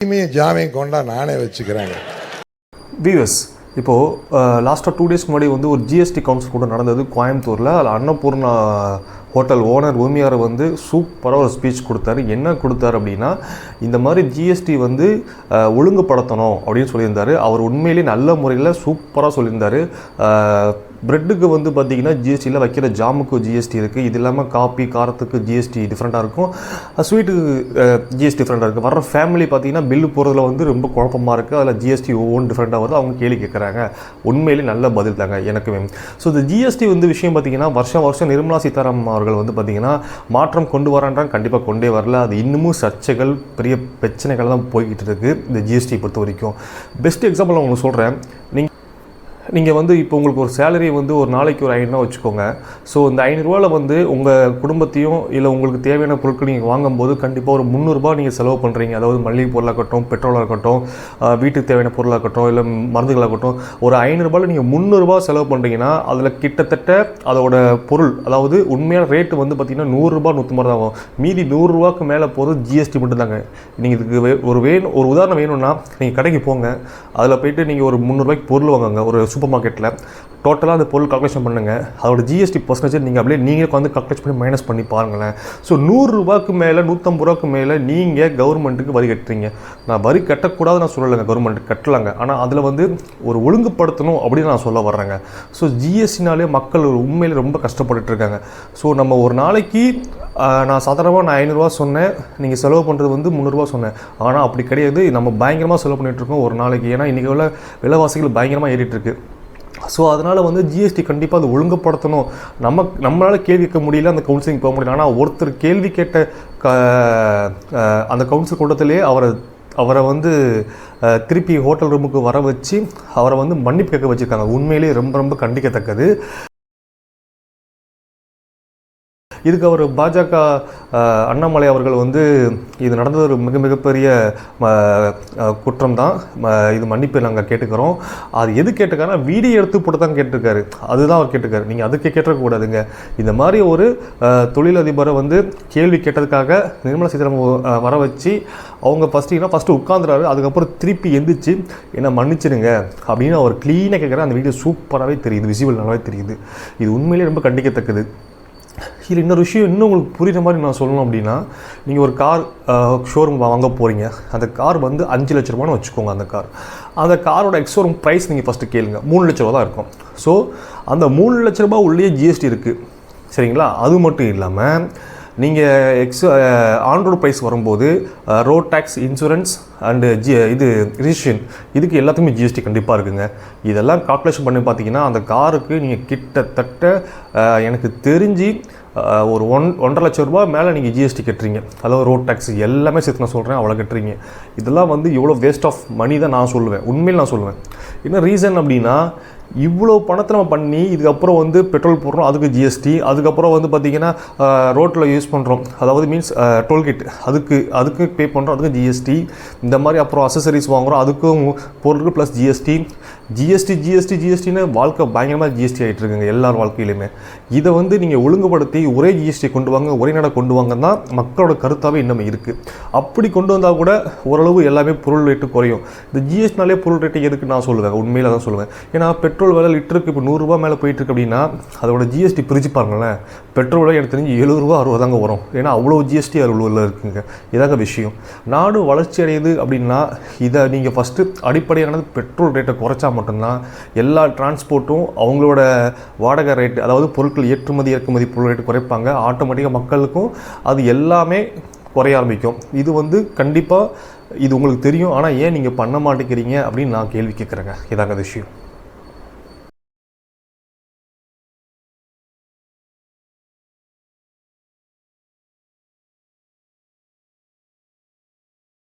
ஜாமீன் கொண்டா நானே வச்சுக்கிறேங்க. வியூவர்ஸ், இப்போது லாஸ்ட்டாக 2 டேஸ்க்கு முன்னாடி வந்து ஒரு ஜிஎஸ்டி கவுன்சில் கூட நடந்தது கோயம்புத்தூரில். அதில் அன்னபூர்ணா ஹோட்டல் ஓனர் உரிமையார் வந்து சூப்பராக ஒரு ஸ்பீச் கொடுத்தாரு. என்ன கொடுத்தாரு அப்படின்னா, இந்த மாதிரி ஜிஎஸ்டி வந்து ஒழுங்குபடுத்தணும் அப்படின்னு சொல்லியிருந்தார். அவர் உண்மையிலேயே நல்ல முறையில் சூப்பராக சொல்லியிருந்தார். ப்ரெட்டுக்கு வந்து பார்த்திங்கன்னா ஜிஎஸ்டியில் வைக்கிற ஜாமுக்கு ஜிஎஸ்டி இருக்குது. இது இல்லாமல் காப்பி காரத்துக்கு ஜிஎஸ்டி டிஃப்ரெண்ட்டாக இருக்கும், ஸ்வீட்டுக்கு ஜிஎஸ்டி டிஃப்ரெண்ட்டாக இருக்குது. வர்ற ஃபேமிலி பார்த்திங்கன்னா பில்லு போகிறதுல வந்து ரொம்ப குழப்பமாக இருக்குது. அதில் ஜிஎஸ்டி ஒவ்வொன்று டிஃப்ரெண்ட்டாக வருது. அவங்க கேள்வி கேட்குறாங்க. உண்மையிலே நல்ல பதில் தாங்க எனக்குமே. ஸோ இந்த ஜிஎஸ்டி வந்து விஷயம் பார்த்திங்கன்னா வருஷம் நிர்மலா சீதாராமன் அவர்கள் வந்து பார்த்திங்கன்னா மாற்றம் கொண்டு வரான்றாங்க. கண்டிப்பாக கொண்டே வரல. அது இன்னமும் சர்ச்சைகள் பெரிய பிரச்சனைகள் தான் போய்கிட்டு இருக்குது இந்த ஜிஎஸ்டி பொறுத்த வரைக்கும். பெஸ்ட் எக்ஸாம்பிள் உங்களுக்கு சொல்கிறேன். நீங்கள் வந்து இப்போ உங்களுக்கு ஒரு சேலரி வந்து ஒரு நாளைக்கு ஒரு 500 வச்சுக்கோங்க. ஸோ இந்த 500 வந்து உங்கள் குடும்பத்தையும் இல்லை உங்களுக்கு தேவையான பொருட்கள் நீங்கள் வாங்கும்போது கண்டிப்பாக ஒரு 300 நீங்கள் செலவு பண்ணுறீங்க. அதாவது மளிகை பொருளாகட்டும், பெட்ரோலாக இருக்கட்டும், வீட்டுக்கு தேவையான பொருளாகட்டும், இல்லை மருந்துகளாகட்டும், ஒரு 500 நீங்கள் 300 செலவு பண்ணுறீங்கன்னா அதில் கிட்டத்தட்ட அதோட பொருள், அதாவது உண்மையான ரேட்டு வந்து பார்த்திங்கன்னா 100 150 தான் ஆகும். மீதி 100 மேலே போகிறது ஜிஎஸ்டி மட்டும்தாங்க. நீங்கள் இதுக்கு ஒரு உதாரணம் வேணும்னா நீங்கள் கடைக்கு போங்க. அதில் போய்ட்டு நீங்கள் ஒரு 300 பொருள் வாங்குங்க. ஒரு சூப்பர் மார்க்கெட்டில் டோட்டலாக அந்த பொருள் கால்குலேஷன் பண்ணுங்கள். அதோட ஜிஎஸ்டி பர்சன்டேஜ் நீங்கள் அப்படியே நீங்களே வந்து கால்குலேட் பண்ணி மைனஸ் பண்ணி பாருங்களேன். ஸோ 100 மேலே 150 மேலே நீங்கள் கவர்மெண்ட்டுக்கு வரி கட்டுறீங்க. நான் வரி கட்டக்கூடாது நான் சொல்லலைங்க, கவர்மெண்ட் கட்டலாங்க. ஆனால் அதில் வந்து ஒரு ஒழுங்குபடுத்தணும் அப்படின்னு நான் சொல்ல வர்றேங்க. ஸோ ஜிஎஸ்டினாலே மக்கள் உண்மையிலே ரொம்ப கஷ்டப்பட்டுட்டு இருக்காங்க. ஸோ நம்ம ஒரு நாளைக்கு நான் சாதாரணமாக 500 சொன்னேன், நீங்கள் செலவு பண்ணுறது வந்து 300 சொன்னேன். ஆனால் அப்படி கிடையாது. நம்ம பயங்கரமாக செலவு பண்ணிகிட்ருக்கோம் ஒரு நாளைக்கு. ஏன்னா இன்றைக்கி உள்ள விலைவாசிகள் பயங்கரமாக ஏறிட்டுருக்கு. ஸோ அதனால் வந்து ஜிஎஸ்டி கண்டிப்பாக அது ஒழுங்குபடுத்தணும். நம்மளால் கேள்வி கேட்க முடியல, அந்த கவுன்சிலிங் போக முடியல. ஆனால் ஒருத்தர் கேள்வி கேட்ட அந்த கவுன்சில் கூட்டத்திலே அவரை வந்து திருப்பி ஹோட்டல் ரூமுக்கு வர வச்சு அவரை வந்து மன்னிப்பு கேட்க வச்சுருக்காங்க. உண்மையிலேயே ரொம்ப ரொம்ப கண்டிக்கத்தக்கது. இதுக்கு அவர் பாஜக அண்ணாமலை அவர்கள் வந்து இது நடந்தது ஒரு மிகப்பெரிய குற்றம் தான், இது மன்னிப்பு நாங்கள் கேட்டுக்கிறோம். அது எது கேட்டுக்காருன்னா வீடியோ எடுத்து போட்டு தான் கேட்டிருக்காரு. அதுதான் அவர் கேட்டிருக்காரு. நீங்கள் அதுக்கு கேட்டக்கூடாதுங்க. இந்த மாதிரி ஒரு தொழிலதிபரை வந்து கேள்வி கேட்டதுக்காக நிர்மலா சீதாராமன் வர வச்சு அவங்க ஃபஸ்ட்டு உட்காந்துறாரு. அதுக்கப்புறம் திருப்பி எந்திரிச்சு என்ன மன்னிச்சிடுங்க அப்படின்னு அவர் க்ளீனாக கேட்குறாரு. அந்த வீடியோ சூப்பராகவே தெரியுது, விசிபிள் நல்லாவே தெரியுது. இது உண்மையிலே ரொம்ப கண்டிக்கத்தக்கது. இதில் இன்னொரு விஷயம் இன்னும் உங்களுக்கு புரிகிற மாதிரி நான் சொல்லணும் அப்படின்னா, நீங்கள் ஒரு கார் ஷோரூம் வாங்க போகிறீங்க. அந்த கார் வந்து 5 லட்ச ரூபான்னு வச்சுக்கோங்க. அந்த காரோட எக்ஸ்ஷோரூம் ப்ரைஸ் நீங்கள் ஃபஸ்ட்டு கேளுங்க, 3 லட்ச ரூபா தான் இருக்கும். ஸோ அந்த 3 லட்ச ரூபா உள்ளே ஜிஎஸ்டி இருக்குது, சரிங்களா? அது மட்டும் இல்லாமல் நீங்கள் ஆன்-ரோடு ப்ரைஸ் வரும்போது ரோட் டேக்ஸ், இன்சூரன்ஸ் அண்டு இது ரிஜிஸ்ட்ரேஷன், இதுக்கு எல்லாத்துக்குமே ஜிஎஸ்டி கண்டிப்பாக இருக்குங்க. இதெல்லாம் கால்குலேஷன் பண்ணி பார்த்தீங்கன்னா அந்த காருக்கு நீங்கள் கிட்டத்தட்ட எனக்கு தெரிஞ்சு ஒரு 1.5 லட்ச ரூபா மேலே நீங்கள் ஜிஎஸ்டி கட்டுறீங்க. அதாவது ரோட் டேக்ஸ் எல்லாமே சேர்த்து நான் சொல்கிறேன், அவ்வளோ கட்டுறீங்க. இதெல்லாம் வந்து எவ்வளோ வேஸ்ட் ஆஃப் மணி தான் நான் சொல்லுவேன், உண்மையில் நான் சொல்லுவேன். என்ன ரீசன் அப்படின்னா, இவ்வளோ பணத்தை நம்ம பண்ணி இதுக்கப்புறம் வந்து பெட்ரோல் போடுறோம், அதுக்கு ஜிஎஸ்டி. அதுக்கப்புறம் வந்து பார்த்திங்கன்னா ரோட்டில் யூஸ் பண்ணுறோம், அதாவது மீன்ஸ் டோல்கேட், அதுக்கு பே பண்ணுறோம், அதுக்கு ஜிஎஸ்டி. இந்த மாதிரி அப்புறம் அசசரிஸ் வாங்குகிறோம், அதுக்கும் பொருளுக்கு ப்ளஸ் ஜிஎஸ்டின்னு வாழ்க்கை பயங்கரமாக ஜிஎஸ்டி ஆகிட்டு இருக்குங்க எல்லார் வாழ்க்கையிலுமே. இதை வந்து நீங்கள் ஒழுங்குபடுத்தி ஒரே ஜிஎஸ்டி கொண்டு வாங்க, ஒரே நாடாக கொண்டு வாங்கன்னா மக்களோட கருத்தாகவே இன்னும் இருக்குது. அப்படி கொண்டு வந்தால் கூட ஓரளவு எல்லாமே பொருள் ரேட்டு குறையும். இந்த ஜிஎஸ்டினாலே பொருள் ரேட்டு எதுக்கு நான் சொல்லுவேன், உண்மையில் தான் சொல்லுவேன். ஏன்னா பெட்ரோல் விலை லிட்டருக்கு இப்போ 100 ரூபா மேலே போயிட்டுருக்கு அப்படின்னா அதோட ஜிஎஸ்டி பிரித்து பாருங்களேன். பெட்ரோல் விலை எனக்கு தெரிஞ்சு 70 ரூபா 60 தாங்க வரும். ஏன்னா அவ்வளோ ஜிஎஸ்டி அதில் இருக்குங்க. இதாங்க விஷயம். நாடு வளர்ச்சி அடையுது அப்படின்னா இதை நீங்கள் ஃபஸ்ட்டு அடிப்படையானது பெட்ரோல் ரேட்டை குறைச்சா மட்டும்தான் எல்லா டிரான்ஸ்போர்ட்டும் அவங்களோட வாடகை ரேட்டு, அதாவது பொருட்கள் ஏற்றுமதி இறக்குமதி பொருள் ரேட்டு குறைப்பாங்க. ஆட்டோமேட்டிக்காக மக்களுக்கும் அது எல்லாமே குறைய ஆரம்பிக்கும். இது வந்து கண்டிப்பாக இது உங்களுக்கு தெரியும். ஆனால் ஏன் நீங்கள் பண்ண மாட்டேங்கிறீங்க அப்படின்னு நான் கேள்வி கேட்குறேங்க. இதாங்க விஷயம்.